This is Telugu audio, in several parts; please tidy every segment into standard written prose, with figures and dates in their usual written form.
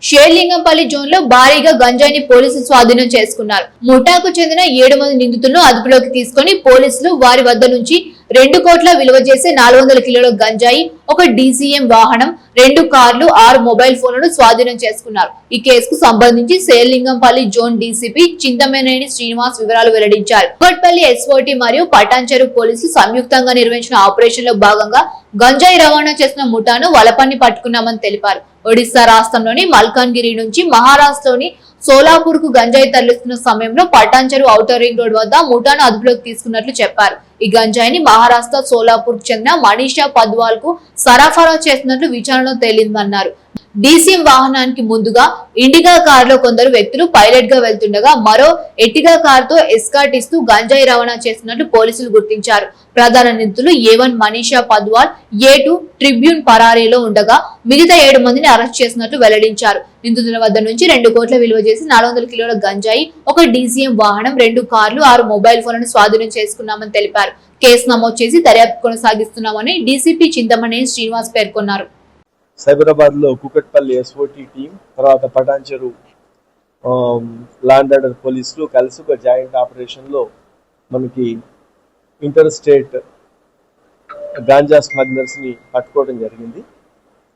షేర్లింగంపల్లి జోన్ లో భారీగా గంజాయిని పోలీసులు స్వాధీనం చేసుకున్నారు. ముఠాకు చెందిన 7 మంది నిందితులను అదుపులోకి తీసుకుని పోలీసులు వారి వద్ద నుంచి 2 కోట్ల విలువ చేసే 400 కిలోల గంజాయి, ఒక DCM వాహనం, 2 కార్లు, 6 మొబైల్ ఫోన్లను స్వాధీనం చేసుకున్నారు. ఈ కేసుకు సంబంధించి షేర్లింగంపల్లి జోన్ DCP చింతమనేని శ్రీనివాస్ వివరాలు వెల్లడించారు. కుకట్పల్లి SOT మరియు పటాన్చెరు పోలీసులు సంయుక్తంగా నిర్వహించిన ఆపరేషన్ లో భాగంగా గంజాయి రవాణా చేసిన ముఠాను వలపన్ని పట్టుకున్నామని తెలిపారు. ఒడిశా రాష్ట్రంలోని మల్కాన్గిరి నుంచి మహారాష్ట్రలోని సోలాపూర్ కు గంజాయి తరలిస్తున్న సమయంలో పటాన్చెరు ఔటర్ రింగ్ రోడ్ వద్ద ముఠాను అదుపులోకి తీసుకున్నట్లు చెప్పారు. ఈ గంజాయిని మహారాష్ట్ర సోలాపూర్ కు చెందిన మనీషా పద్వాల్ కు సరఫరా చేస్తున్నట్లు విచారణలో తేలిందన్నారు. DCM వాహనానికి ముందుగా ఇండిగా కారులో కొందరు వ్యక్తులు పైలట్ గా వెళ్తుండగా మరో ఎర్టిగా కారుతో ఎస్కార్ట్ ఇస్తూ గంజాయి రవాణా చేస్తున్నట్లు పోలీసులు గుర్తించారు. ప్రధాన నిందితులు A1 మనీషా పద్వాల్, A2 ట్రిబ్యూన్ పరారీలో ఉండగా మిగతా 7 మందిని అరెస్ట్ చేసినట్లు వెల్లడించారు. నిందితుల వద్ద నుంచి 2 కోట్ల విలువ చేసి 400 కిలోల గంజాయి, ఒక DCM వాహనం, 2 కార్లు, 6 మొబైల్ ఫోన్లను స్వాధీనం చేసుకున్నామని తెలిపారు. కేసు నమోదు చేసి దర్యాప్తు కొనసాగిస్తున్నామని DCP చింతమనేని శ్రీనివాస్ పేర్కొన్నారు. సైబరాబాద్ లో కుకట్పల్లి SOT టీం, తర్వాత పటాన్చెరు ల్యాండ్ ఆర్డర్ పోలీసులు కలిసి ఒక జాయింట్ ఆపరేషన్ లో మనకి ఇంటర్ స్టేట్ గాంజా స్మగ్లర్స్ ని పట్టుకోవడం జరిగింది.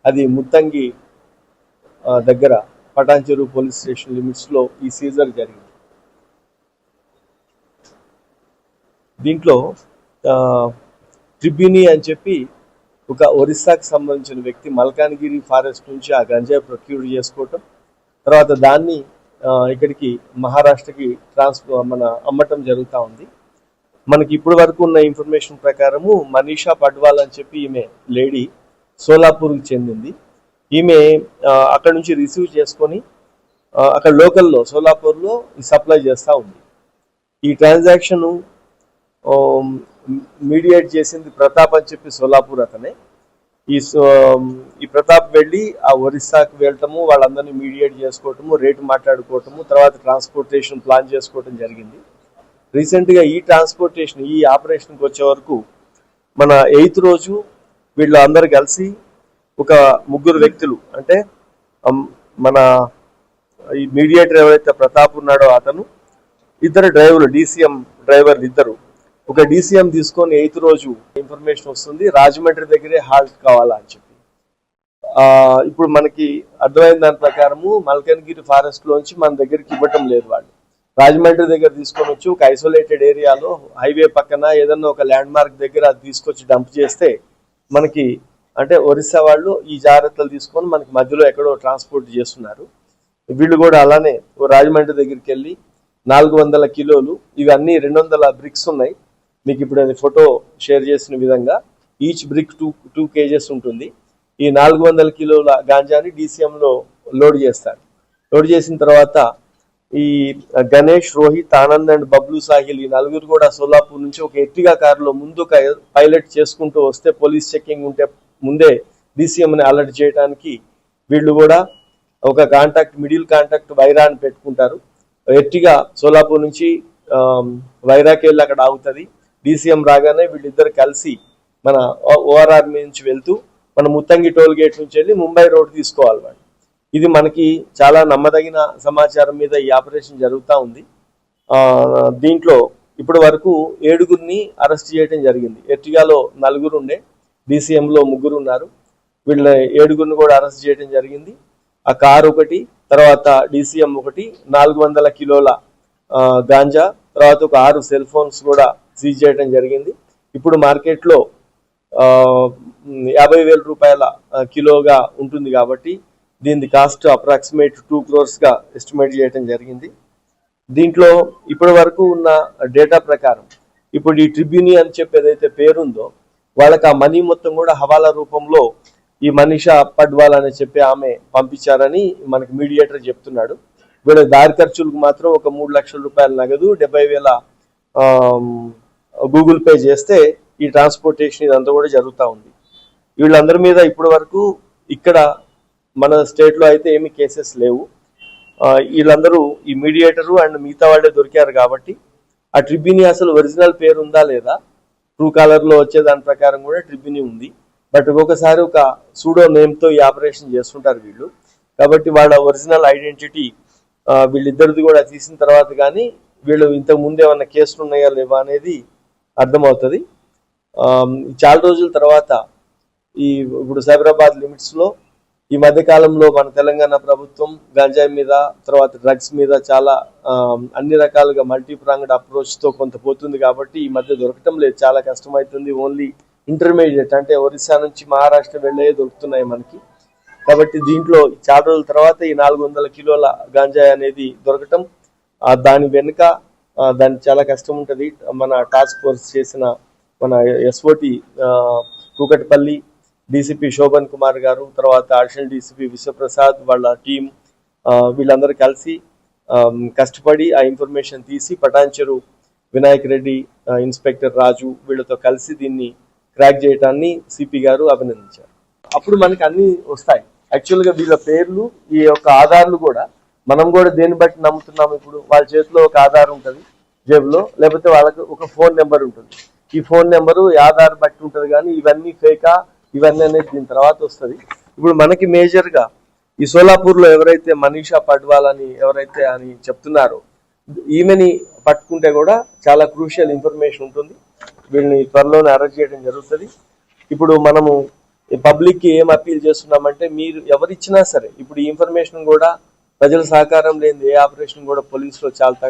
అది ముత్తంగి దగ్గర పటాన్చెరు పోలీస్ స్టేషన్ లిమిట్స్ లో ఈ సీజర్ జరిగింది. దీంట్లో ట్రిబ్యూని అని చెప్పి ఒక ఒరిస్సాకి సంబంధించిన వ్యక్తి మల్కాన్గిరి ఫారెస్ట్ నుంచి ఆ గంజాయి ప్రొక్యూర్ చేసుకోవటం, తర్వాత దాన్ని ఇక్కడికి మహారాష్ట్రకి అమ్మటం జరుగుతూ ఉంది. మనకి ఇప్పటి వరకు ఉన్న ఇన్ఫర్మేషన్ ప్రకారము మనీషా పడ్వాల్ అని చెప్పి ఈమె లేడీ సోలాపూర్కి చెందింది. ఈమె అక్కడ నుంచి రిసీవ్ చేసుకొని అక్కడ లోకల్లో సోలాపూర్లో సప్లై చేస్తూ ఉంది. ఈ ట్రాన్సాక్షన్ మీడియేట్ చేసింది ప్రతాప్ అని చెప్పి సోలాపూర్ అతనే. ఈ ప్రతాప్ వెళ్ళి ఆ ఒరిస్సాకి వెళ్ళటము, వాళ్ళందరినీ మీడియేట్ చేసుకోవటము, రేటు మాట్లాడుకోవటము, తర్వాత ట్రాన్స్పోర్టేషన్ ప్లాన్ చేసుకోవటం జరిగింది. రీసెంట్గా ఈ ఆపరేషన్కి వచ్చే వరకు మన 8th రోజు వీళ్ళు అందరు కలిసి ఒక 3 వ్యక్తులు, అంటే మన ఈ మీడియేటర్ ఎవరైతే ప్రతాప్ ఉన్నాడో అతను, 2 డ్రైవర్లు, DCM డ్రైవర్లు ఇద్దరు, ఒక DCM తీసుకొని 8th రోజు ఇన్ఫర్మేషన్ వస్తుంది రాజమండ్రి దగ్గరే హాల్ట్ కావాలా అని చెప్పి. ఇప్పుడు మనకి అర్థమైన దాని ప్రకారము మల్కన్గిరి ఫారెస్ట్ లోంచి మన దగ్గరికి ఇవ్వటం లేదు, వాళ్ళు రాజమండ్రి దగ్గర తీసుకొని వచ్చి ఒక ఐసోలేటెడ్ ఏరియాలో హైవే పక్కన ఏదన్నా ఒక ల్యాండ్ మార్క్ దగ్గర అది తీసుకొచ్చి డంప్ చేస్తే మనకి, అంటే ఒరిస్సా వాళ్ళు ఈ జాగ్రత్తలు తీసుకొని మనకి మధ్యలో ఎక్కడో ట్రాన్స్పోర్ట్ చేస్తున్నారు. వీళ్ళు కూడా అలానే రాజమండ్రి దగ్గరికి వెళ్ళి 400 కిలోలు, ఇవన్నీ 200 బ్రిక్స్ ఉన్నాయి. మీకు ఇప్పుడు అది ఫోటో షేర్ చేసిన విధంగా ఈచ్ బ్రిక్ 2 kgs ఉంటుంది. ఈ 400 కిలోల గాంజాని DCMలో లోడ్ చేస్తారు. లోడ్ చేసిన తర్వాత ఈ గణేష్, రోహిత్, ఆనంద్ అండ్ బబ్లు సాహిల్, ఈ 4 కూడా సోలాపూర్ నుంచి ఒక ఎర్టిగా కారులో ముందు పైలట్ చేసుకుంటూ వస్తే పోలీస్ చెకింగ్ ఉంటే ముందే DCMని అలర్ట్ చేయడానికి వీళ్ళు కూడా ఒక మిడిల్ కాంటాక్ట్ వైరా అని పెట్టుకుంటారు. ఎర్టిగా సోలాపూర్ నుంచి వైరాకి వెళ్ళి అక్కడ ఆగుతుంది. DCM రాగానే వీళ్ళిద్దరు కలిసి మన ORR నుంచి వెళ్తూ మన ముత్తంగి టోల్ గేట్ నుంచి వెళ్ళి ముంబై రోడ్ తీసుకోవాలి వాళ్ళు. ఇది మనకి చాలా నమ్మదగిన సమాచారం మీద ఈ ఆపరేషన్ జరుగుతూ ఉంది. దీంట్లో ఇప్పటి వరకు 7గురిని అరెస్ట్ చేయడం జరిగింది. ఎర్టిగాలో 4 ఉండే, DCMలో 3 ఉన్నారు. వీళ్ళ 7గురిని కూడా అరెస్ట్ చేయడం జరిగింది. ఆ కారు ఒకటి, తర్వాత DCM ఒకటి, 400 కిలోల గాంజా, తర్వాత ఒక 6 సెల్ ఫోన్స్ కూడా సీజ్ చేయడం జరిగింది. ఇప్పుడు మార్కెట్లో 50,000 రూపాయల కిలోగా ఉంటుంది కాబట్టి దీని కాస్ట్ అప్రాక్సిమేట్ 2 crores గా ఎస్టిమేట్ చేయడం జరిగింది. దీంట్లో ఇప్పటి వరకు ఉన్న డేటా ప్రకారం ఇప్పుడు ఈ ట్రిబ్యూని అని చెప్పి ఏదైతే పేరుందో వాళ్ళకి ఆ మనీ మొత్తం కూడా హవాలా రూపంలో ఈ మనీషా పడ్వాల్ అని చెప్పి ఆమె పంపించారని మనకి మీడియేటర్ చెప్తున్నాడు. వీళ్ళ దారి ఖర్చులకు మాత్రం ఒక 3 లక్షల రూపాయల నగదు, 70,000 గూగుల్ పే చేస్తే ఈ ట్రాన్స్పోర్టేషన్ ఇదంతా కూడా జరుగుతూ ఉంది. వీళ్ళందరి మీద ఇప్పటి వరకు ఇక్కడ మన స్టేట్ లో అయితే ఏమి కేసెస్ లేవు. వీళ్ళందరూ ఈ మీడియేటరు అండ్ మిగతా వాళ్ళే దొరికారు కాబట్టి ఆ ట్రిబ్యూని అసలు ఒరిజినల్ పేరు ఉందా లేదా, ట్రూ కాలర్ లో వచ్చే దాని ప్రకారం కూడా ట్రిబ్యూని ఉంది. బట్ ఒక్కొక్కసారి ఒక సూడో నేమ్ తో ఈ ఆపరేషన్ చేస్తుంటారు వీళ్ళు. కాబట్టి వాళ్ళ ఒరిజినల్ ఐడెంటిటీ వీళ్ళిద్దరిది కూడా తీసిన తర్వాత కానీ వీళ్ళు ఇంతకు ముందు ఏమన్నా కేసులు ఉన్నాయా లేవా అనేది అర్థమవుతుంది. చాలా రోజుల తర్వాత ఇప్పుడు సైబరాబాద్ లిమిట్స్ లో ఈ మధ్య కాలంలో మన తెలంగాణ ప్రభుత్వం గంజాయి మీద, తర్వాత డ్రగ్స్ మీద చాలా అన్ని రకాలుగా మల్టీ ప్రాంగ్డ్ అప్రోచ్ తో కొంత పోతుంది. కాబట్టి ఈ మధ్య దొరకటం లేదు, చాలా కష్టమవుతుంది. ఓన్లీ ఇంటర్మీడియట్ అంటే ఒరిస్సా నుంచి మహారాష్ట్ర వెళ్ళే దొరుకుతున్నాయి మనకి. కాబట్టి దీంట్లో చాలా రోజుల తర్వాత ఈ 400 కిలోల గంజాయి అనేది దొరకటం, దాని వెనుక దానికి చాలా కష్టం ఉంటుంది. మన టాస్క్ ఫోర్స్ చేసిన మన ఎస్ఓటి కూకట్పల్లి డీసీపీ శోభన్ కుమార్ గారు, తర్వాత అడిషనల్ డీసీపీ విశ్వప్రసాద్ వాళ్ళ టీం, వీళ్ళందరూ కలిసి కష్టపడి ఆ ఇన్ఫర్మేషన్ తీసి పటాన్చెరు వినాయక్ రెడ్డి, ఇన్స్పెక్టర్ రాజు వీళ్ళతో కలిసి దీన్ని క్రాక్ చేయటాన్ని సిపి గారు అభినందించారు. అప్పుడు మనకి అన్ని వస్తాయి. యాక్చువల్గా వీళ్ళ పేర్లు, ఈ యొక్క ఆధార్లు కూడా మనం కూడా దేన్ని బట్టి నమ్ముతున్నాము. ఇప్పుడు వాళ్ళ చేతిలో ఒక ఆధార్ ఉంటుంది జేబులో, లేకపోతే వాళ్ళకి ఒక ఫోన్ నెంబర్ ఉంటుంది. ఈ ఫోన్ నెంబరు ఆధార్ బట్టి ఉంటుంది. కానీ ఇవన్నీ ఫేకా, ఇవన్నీ అనేది దీని తర్వాత వస్తుంది. ఇప్పుడు మనకి మేజర్ గా ఈ సోలాపూర్ లో ఎవరైతే మనీషా పడ్వాల్ అని ఎవరైతే అని చెప్తున్నారో, ఈమెని పట్టుకుంటే కూడా చాలా క్రూషియల్ ఇన్ఫర్మేషన్ ఉంటుంది. వీళ్ళని త్వరలోనే అరెస్ట్ చేయడం జరుగుతుంది. ఇప్పుడు మనము పబ్లిక్ కి ఏం అప్పీల్ చేస్తున్నామంటే, మీరు ఎవరిచ్చినా సరే ఇప్పుడు ఈ ఇన్ఫర్మేషన్ కూడా ప్రజల సహకారం లేని ఏ ఆపరేషన్ కూడా పోలీసులో చాలా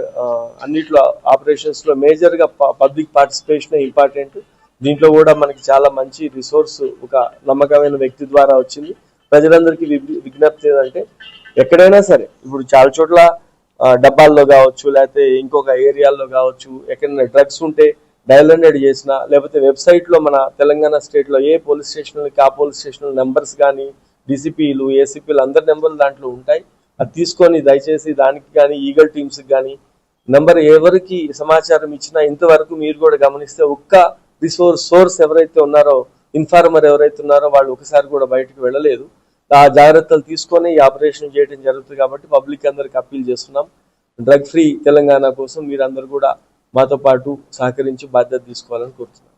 అన్నిట్లో ఆపరేషన్స్ లో మేజర్ గా పబ్లిక్ పార్టిసిపేషన్ ఇంపార్టెంట్. దీంట్లో కూడా మనకి చాలా మంచి రిసోర్స్ ఒక నమ్మకమైన వ్యక్తి ద్వారా వచ్చింది. ప్రజలందరికీ విజ్ఞప్తి ఏంటంటే, ఎక్కడైనా సరే ఇప్పుడు చాలా చోట్ల డబ్బాల్లో కావచ్చు, లేకపోతే ఇంకొక ఏరియాల్లో కావచ్చు, ఎక్కడైనా డ్రగ్స్ ఉంటే డయల్ 100 చేసినా, లేకపోతే వెబ్సైట్ లో మన తెలంగాణ స్టేట్ లో ఏ పోలీస్ స్టేషన్లకి ఆ పోలీస్ స్టేషన్ నెంబర్స్ కానీ, డీసీపీలు, ఏసీపీలు అందరి నెంబర్లు దాంట్లో ఉంటాయి. అది తీసుకొని దయచేసి దానికి కానీ ఈగల్ టీమ్స్ కానీ నెంబర్ ఎవరికి సమాచారం ఇచ్చినా ఇంతవరకు మీరు కూడా గమనిస్తే ఒక్క సోర్స్ ఎవరైతే ఉన్నారో, ఇన్ఫార్మర్ ఎవరైతే ఉన్నారో వాళ్ళు ఒకసారి కూడా బయటకు వెళ్ళలేదు. ఆ జాగ్రత్తలు తీసుకొని ఈ ఆపరేషన్ చేయడం జరుగుతుంది. కాబట్టి పబ్లిక్ అందరికి అప్పీల్ చేస్తున్నాం, డ్రగ్ ఫ్రీ తెలంగాణ కోసం మీరందరూ కూడా మాతో పాటు సహకరించి బాధ్యత తీసుకోవాలని కోరుతున్నాం.